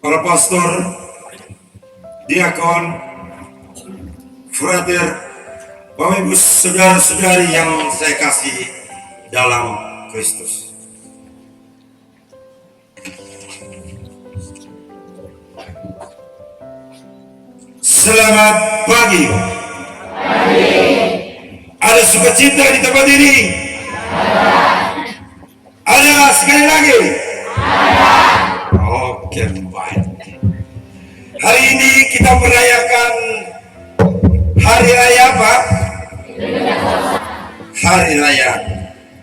para pastor, diakon, frater, Bapak Ibu saudara-saudari yang saya kasih dalam Kristus. Selamat pagi. Ada sukacita di tempat ini? Ada sekali lagi? Oke, baik. Hari ini kita merayakan hari raya apa? Hari raya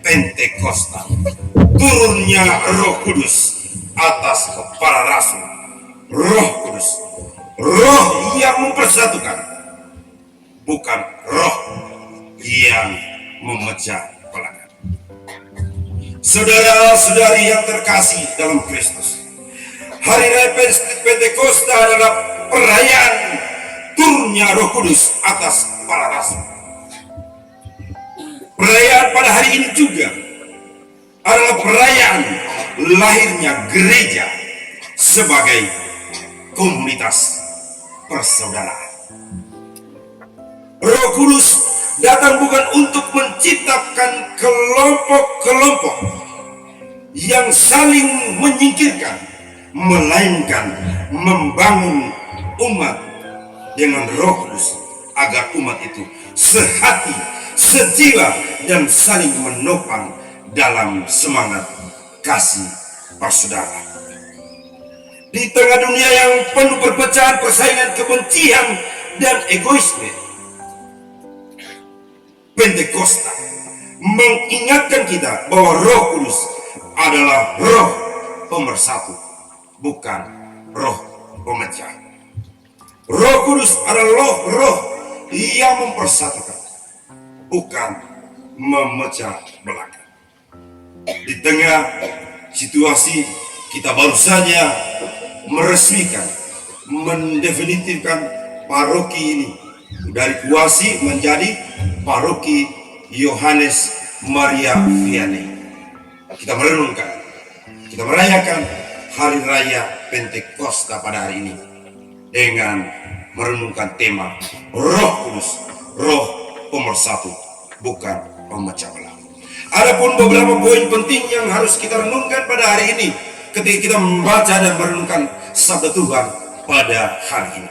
Pentakosta. Turunnya Roh Kudus atas para rasul. Roh Kudus, Roh yang mempersatukan, bukan Roh yang memecah belah. Saudara-saudari yang terkasih dalam Kristus, hari raya Pentakosta adalah perayaan turunnya Roh Kudus atas para rasul. Perayaan pada hari ini juga adalah perayaan lahirnya gereja sebagai komunitas persaudaraan. Roh Kudus datang bukan untuk menciptakan kelompok-kelompok yang saling menyingkirkan, melainkan membangun umat dengan Roh Kudus agar umat itu sehati, sejiwa, dan saling menopang dalam semangat kasih persaudaraan. Di tengah dunia yang penuh perpecahan, persaingan, kebencian, dan egoisme, Pentakosta mengingatkan kita bahwa Roh Kudus adalah Roh pemersatu, bukan Roh pemecah. Roh Kudus adalah Roh yang mempersatukan, bukan memecah belah. Di tengah situasi kita baru saja meresmikan, mendefinitifkan paroki ini dari Kuasi menjadi Paroki Yohanes Maria Vianney. Kita merenungkan, kita merayakan hari raya Pentakosta pada hari ini dengan merenungkan tema Roh Kudus, Roh pemersatu, bukan pemecah belah. Adapun beberapa poin penting yang harus kita renungkan pada hari ini ketika kita membaca dan merenungkan sabda Tuhan pada hari ini.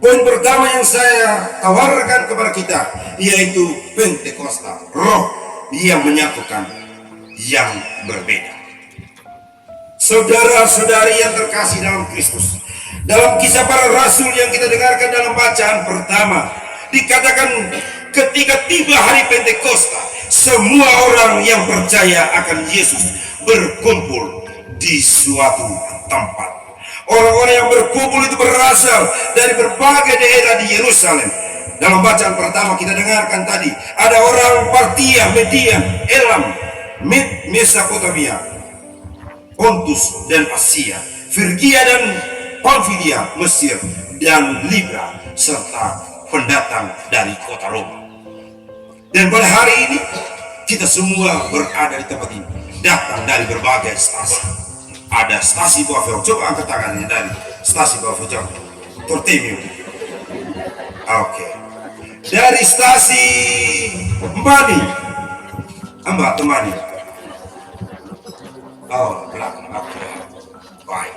Poin pertama yang saya tawarkan kepada kita yaitu Pentakosta, Roh yang menyatukan yang berbeda. Saudara-saudari yang terkasih dalam Kristus, dalam kisah para rasul yang kita dengarkan dalam bacaan pertama, dikatakan ketika tiba hari Pentakosta, semua orang yang percaya akan Yesus berkumpul di suatu tempat. Orang-orang yang berkumpul itu berasal dari berbagai daerah di Yerusalem. Dalam bacaan pertama kita dengarkan tadi, ada orang Partia, Media, Elam, Mesopotamia, Pontus dan Asia, Frigia dan Pamfilia, Mesir dan Libya, serta pendatang dari kota Roma. Dan pada hari ini kita semua berada di tempat ini, datang dari berbagai stasi. Ada stasi Buafel, coba angkat tangannya dari stasi Buafel, Tortemio. Oke. Dari stasi Mbani, Mbak Temani. Oh, belakang. Oke. Baik.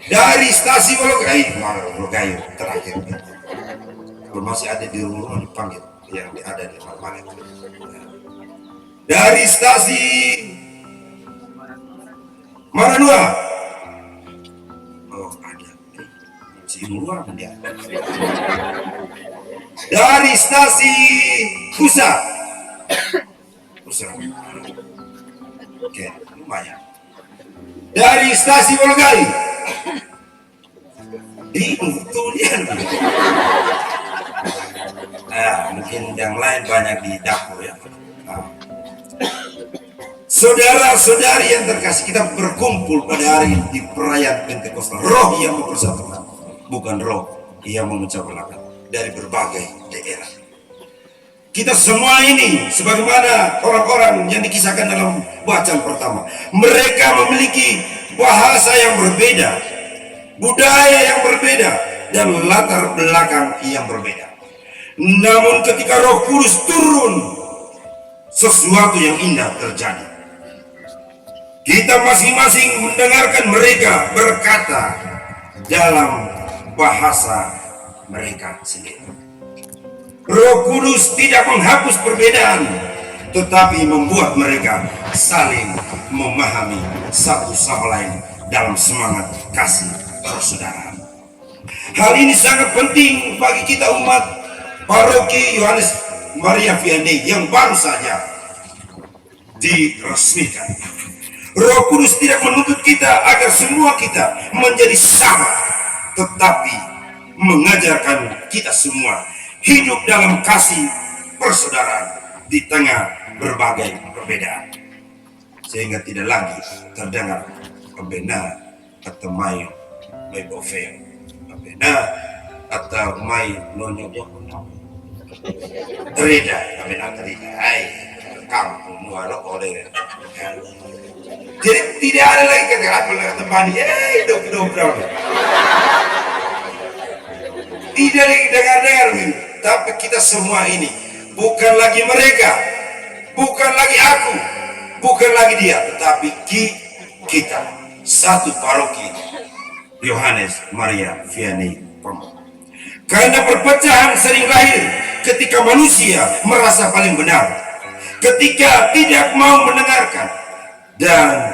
Dari stasi Wologayo terakhir. Kalau masih ada di rumah dipanggil, yang ada di mana? Dari stasi Maranua. Oh, ada. Si luar kan dia. Dari stasi Pusat. Oke, lumayan. Dari stasi Wologai. Di Tulian. Nah, mungkin yang lain banyak di dapur ya. Nah. Saudara-saudari yang terkasih, kita berkumpul pada hari ini di perayaan Pentakosta. Roh yang mempersatukan, bukan roh yang memecah belah dari berbagai daerah. Kita semua ini sebagaimana orang-orang yang dikisahkan dalam bacaan pertama, mereka memiliki bahasa yang berbeda budaya yang berbeda, dan latar belakang yang berbeda. Namun ketika Roh Kudus turun, sesuatu yang indah terjadi. Kita masing-masing mendengarkan mereka berkata dalam bahasa mereka sendiri. Roh Kudus tidak menghapus perbedaan, tetapi membuat mereka saling memahami satu sama lain dalam semangat kasih persaudaraan. Hal ini sangat penting bagi kita umat Paroki Yohanes Maria Vianney yang baru saja diresmikan. Roh Kudus tidak menuntut kita agar semua kita menjadi sama, tetapi mengajarkan kita semua hidup dalam kasih persaudaraan di tengah berbagai perbedaan, sehingga tidak lagi terdengar pembina atau mai bofeo, pembina atau mai nonyoknya terida, pembina terida, kampung muaro oleh. Jadi tidak ada lagi kata teman, hidup. Tidak lagi dengar-dengar, tapi kita semua ini bukan lagi mereka, bukan lagi aku, bukan lagi dia, tetapi kita satu paroki Yohanes Maria Vianney Pomok. Karena perpecahan sering lahir ketika manusia merasa paling benar, ketika tidak mau mendengarkan dan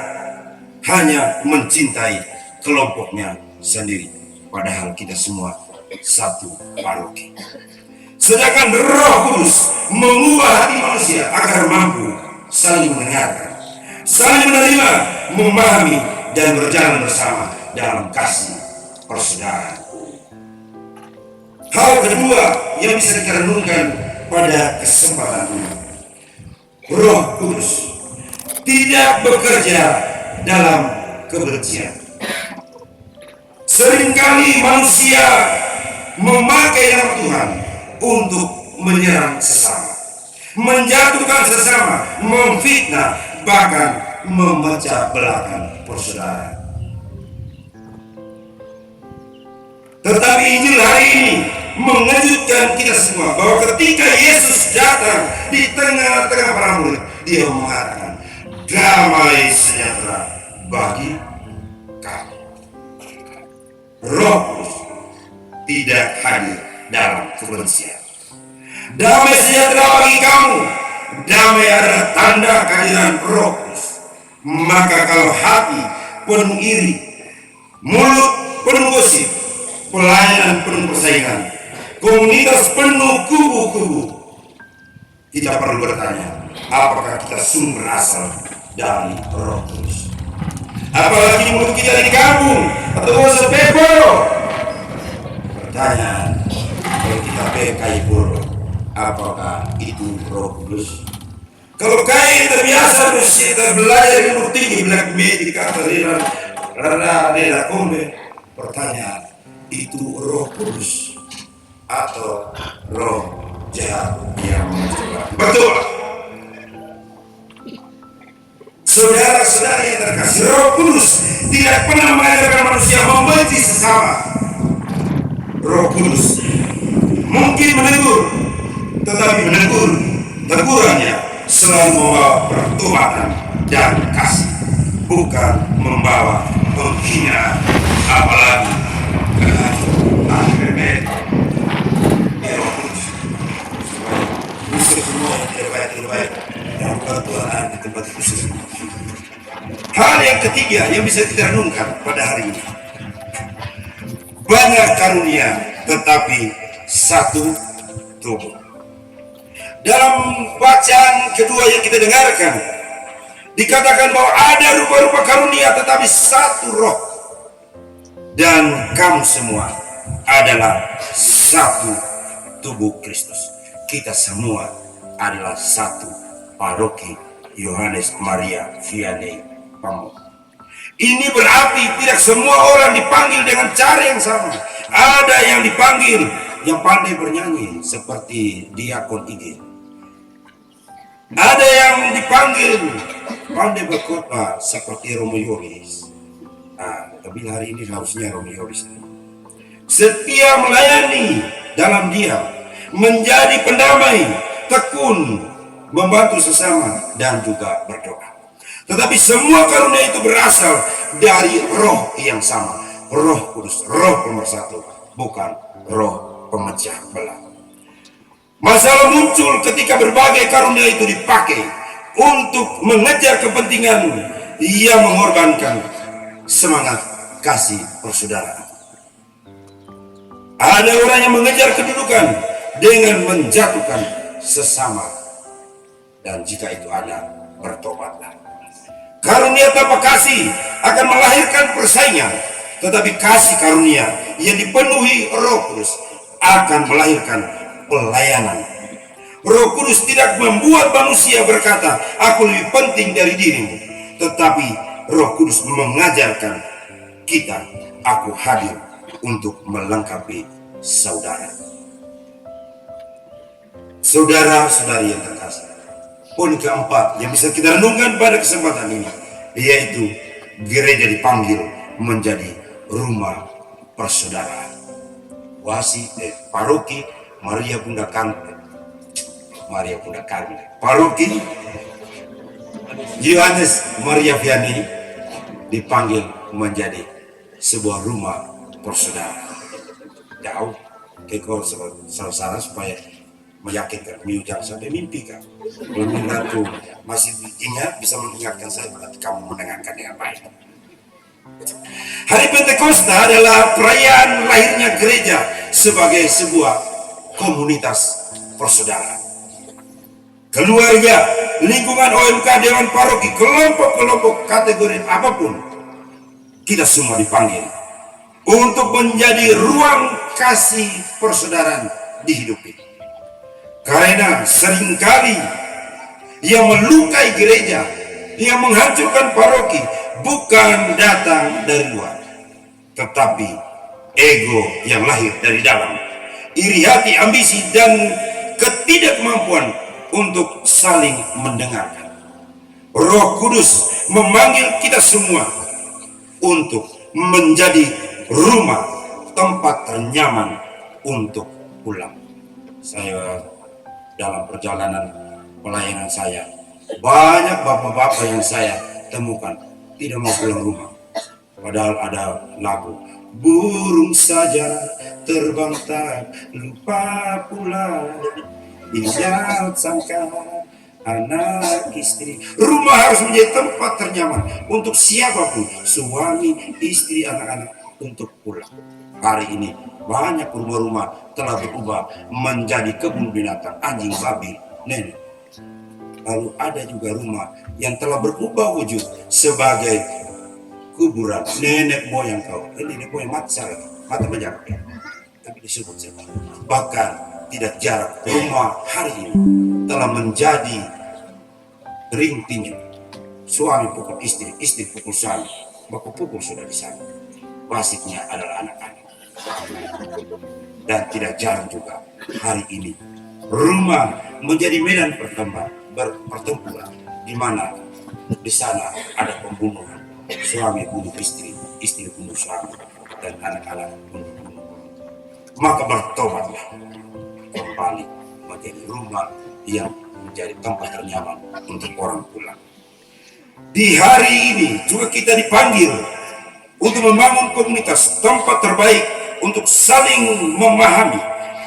hanya mencintai kelompoknya sendiri, padahal kita semua satu paroki. Sedangkan Roh Kudus mengubah hati manusia agar mampu saling mendengarkan, saling menerima, memahami, dan berjalan bersama dalam kasih persaudaraan. Hal kedua yang bisa kita renungkan pada kesempatan ini, Roh Kudus tidak bekerja dalam kebencian. Seringkali manusia memakai nama Tuhan untuk menyerang sesama, menjatuhkan sesama, memfitnah, bahkan memecah belahkan persaudaraan. Tetapi Injil hari ini mengejutkan kita semua bahwa ketika Yesus datang di tengah-tengah para murid, dia mengatakan, damai sejahtera bagi kamu. Roh Kudus tidak hadir dalam kebencian. Damai sejahtera bagi kamu. Damai adalah tanda kehadiran Roh Kudus. Maka kalau hati penuh iri, mulut penuh gosip, pelayanan penuh persaingan, komunitas penuh kubu-kubu, kita perlu bertanya, apakah kita sumber asal dari Roh Kudus? Apalagi mulut kita di kampung atau sepepo. Pertanyaan, kalau kita pekai buruk, apakah itu Roh Kudus? Kalau kai terbiasa belajar ilmu tinggi, belak medik atau rada kombe, pertanyaan, itu Roh Kudus atau roh jahat yang mencoba? Betul. Saudara-saudara yang terkasih, Roh Kudus tidak pernah mengajarkan manusia membenci sesama. Roh Kudus mungkin menegur, tetapi tegurannya selalu membawa pertobatan dan kasih, bukan membawa penghinaan, apalagi kehancuran. Roh Kudus semua yang terbaik dan pertuanan di tempat khusus. Hal yang ketiga yang bisa kita renungkan pada hari ini, banyak karunia tetapi satu tubuh. Dalam bacaan kedua yang kita dengarkan, dikatakan bahwa ada rupa-rupa karunia tetapi satu roh, dan kamu semua adalah satu tubuh Kristus. Kita semua adalah satu paroki Yohanes Maria Vianney Pomok. Ini berarti tidak semua orang dipanggil dengan cara yang sama. Ada yang dipanggil yang pandai bernyanyi seperti diakon Igin. Ada yang dipanggil pandai berkhotbah seperti Romo Yoris. Tapi hari ini harusnya Romeo di sini. Setia melayani dalam diam, menjadi pendamai, tekun, membantu sesama, dan juga berdoa. Tetapi semua karunia itu berasal dari roh yang sama, Roh Kudus, roh pemersatu, bukan roh pemecah belah. Masalah muncul ketika berbagai karunia itu dipakai untuk mengejar kepentingan yang mengorbankan semangat kasih persaudaraan. Ada orang yang mengejar kedudukan dengan menjatuhkan sesama, dan jika itu ada, bertobatlah. Karunia tanpa kasih akan melahirkan persaingan, tetapi kasih karunia yang dipenuhi Roh Kudus akan melahirkan pelayanan. Roh Kudus tidak membuat manusia berkata, aku lebih penting dari dirimu, tetapi Roh Kudus mengajarkan kita, aku hadir untuk melengkapi saudara. Saudara-saudari yang terkasih, poin keempat yang bisa kita renungkan pada kesempatan ini, yaitu gereja dipanggil menjadi rumah persaudaraan. Paroki Maria Bunda Karmel, Paroki Yohanes Maria Vianney dipanggil menjadi sebuah rumah persaudaraan. Jauh ke saudara supaya meyakinkan, jangan sampai mimpi kan. Kalau masih ingat, bisa mengingatkan saya, berarti kamu mendengarkan dengan baik. Hari Pentakosta adalah perayaan lahirnya gereja sebagai sebuah komunitas persaudaraan. Keluarga, lingkungan OMK, dewan paroki, kelompok-kelompok kategori apapun, kita semua dipanggil untuk menjadi ruang kasih persaudaraan di hidup ini. Karena seringkali yang melukai gereja, yang menghancurkan paroki, bukan datang dari luar, tetapi ego yang lahir dari dalam, iri hati, ambisi, dan ketidakmampuan untuk saling mendengarkan. Roh Kudus memanggil kita semua untuk menjadi rumah, tempat ternyaman untuk pulang. Saya dalam perjalanan pelayanan saya, banyak bapak-bapak yang saya temukan tidak mau pulang rumah, padahal ada lagu burung saja terbang tak lupa pulang, ingat sangka anak istri. Rumah harus menjadi tempat ternyaman untuk siapapun, suami, istri, anak-anak, untuk pulang. Hari ini banyak rumah-rumah telah berubah menjadi kebun binatang, anjing, babi, nenek. Lalu ada juga rumah yang telah berubah wujud sebagai kuburan nenek moyang kau. Nenek moyang mati menjaga, tapi disebut siapa? Bahkan tidak jarang rumah hari ini telah menjadi ring tinju. Suami pukul istri, istri pukul suami, baku-pukul sudah di sana. Basicnya adalah anak-anak. Dan tidak jarang juga hari ini rumah menjadi medan pertempuran, di mana di sana ada pembunuhan, suami bunuh istri, istri bunuh suami, dan anak-anak bunuh. Maka bertobatlah, kembali menjadi rumah yang menjadi tempat ternyaman untuk orang pulang. Di hari ini juga kita dipanggil untuk membangun komunitas, tempat terbaik untuk saling memahami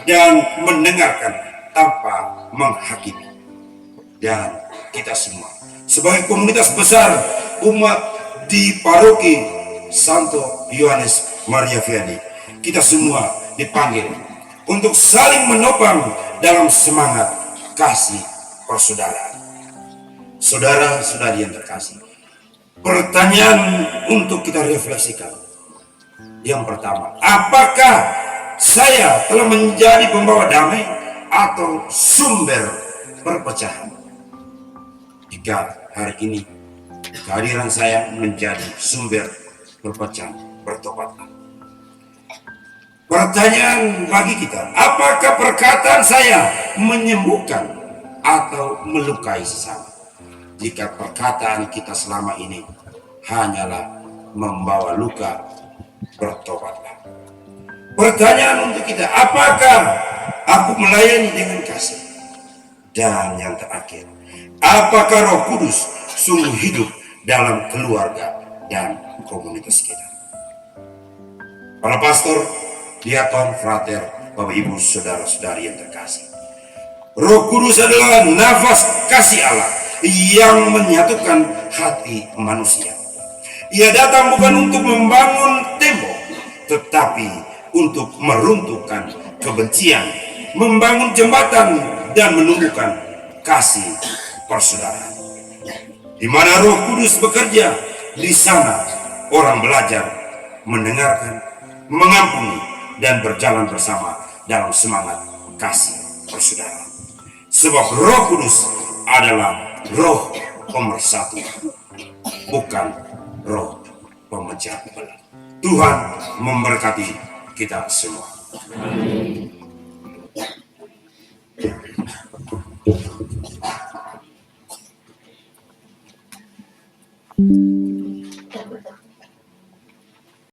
dan mendengarkan tanpa menghakimi. Dan kita semua sebagai komunitas besar umat di paroki Santo Yohanes Maria Vianney, kita semua dipanggil untuk saling menopang dalam semangat kasih persaudaraan. Saudara-saudari yang terkasih, pertanyaan untuk kita refleksikan. Yang pertama, apakah saya telah menjadi pembawa damai atau sumber perpecahan? Jika hari ini kehadiran saya menjadi sumber perpecahan, bertobatlah. Pertanyaan bagi kita, apakah perkataan saya menyembuhkan atau melukai sesama? Jika perkataan kita selama ini hanyalah membawa luka, bertobatlah. Pertanyaan untuk kita, apakah aku melayani dengan kasih? Dan yang terakhir, apakah Roh Kudus sungguh hidup dalam keluarga dan komunitas kita? Para pastor, diakon, frater, Bapak Ibu, saudara-saudari yang terkasih, Roh Kudus adalah nafas kasih Allah yang menyatukan hati manusia. Ia datang bukan untuk membangun tembok, tetapi untuk meruntuhkan kebencian, membangun jembatan, dan menumbuhkan kasih persaudaraan. Di mana Roh Kudus bekerja, di sana orang belajar, mendengarkan, mengampuni, dan berjalan bersama dalam semangat kasih persaudaraan. Sebab Roh Kudus adalah Roh pemersatu, bukan roh pemecah belah. Tuhan memberkati kita semua. Amin.